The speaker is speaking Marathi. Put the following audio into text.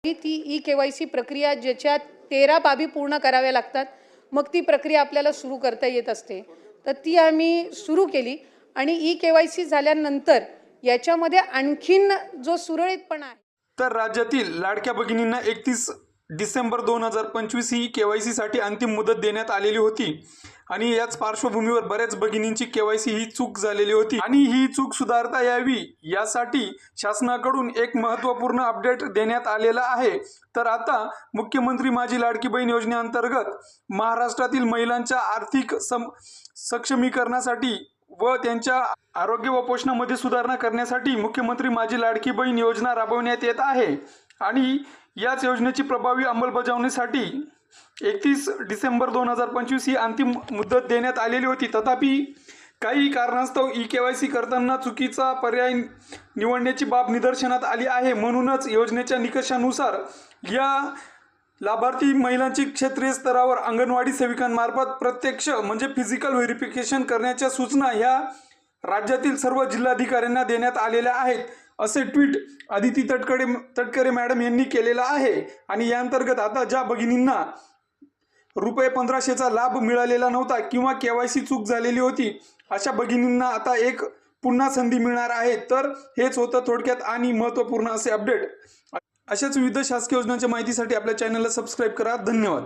ती ई-केवायसी प्रक्रिया ज्याच्यात 13 बाबी पूर्ण कराव्या लागतात, मग ती प्रक्रिया आपल्याला सुरू करता येत असते. तर ती आम्ही सुरू केली आणि ई-केवायसी झाल्यानंतर याच्यामध्ये आणखीन जो सुरळीतपणा आहे. तर राज्यातील लाडक्या भगिनींना 31 डिसेंबर 2025 ही केवायसीसाठी अंतिम मुदत देण्यात आलेली होती आणि याच पार्श्वभूमीवर बऱ्याच भगिनींची केवायसी ही चूक झालेली होती आणि ही चूक सुधारता यावी यासाठी शासनाकडून एक महत्त्वपूर्ण अपडेट देण्यात आलेला आहे। तर आता मुख्यमंत्री माझी लाडकी बहीण योजनेअंतर्गत महाराष्ट्रातील महिलांच्या आर्थिक सक्षमीकरणासाठी व त्यांच्या आरोग्य व पोषणामध्ये सुधारणा करण्यासाठी मुख्यमंत्री माझी लाडकी बहीण योजना राबवण्यात येत आहे आणि याच योजनेची प्रभावी अंमलबजावणीसाठी 31 डिसेंबर 2025 ही अंतिम मुदत देण्यात आलेली होती। तथापि काही कारणास्तव ई-केवायसी करताना चुकीचा पर्याय निवडण्याची बाब निदर्शनास आली आहे। म्हणूनच योजनेच्या निकषानुसार या लाभार्थी महिलांची क्षेत्रीय स्तरावर अंगणवाडी सेविकांमार्फत प्रत्यक्ष म्हणजे फिजिकल व्हेरिफिकेशन करण्याच्या सूचना ह्या राज्यातील सर्व जिल्हाधिकाऱ्यांना देण्यात आलेल्या आहेत, असे ट्विट अदिती तटकरे मॅडम यांनी केलेला आहे। आणि या अंतर्गत आता ज्या भगिनींना ₹1500चा लाभ मिळालेला नव्हता किंवा केवायसी चूक झालेली होती अशा भगिनींना आता एक पुन्हा संधी मिळणार आहे। तर हेच होतं थोडक्यात आणि महत्त्वपूर्ण असे अपडेट। अशाच विविध शासकीय योजनांच्या माहितीसाठी आपल्या चॅनलला सबस्क्राईब करा। धन्यवाद।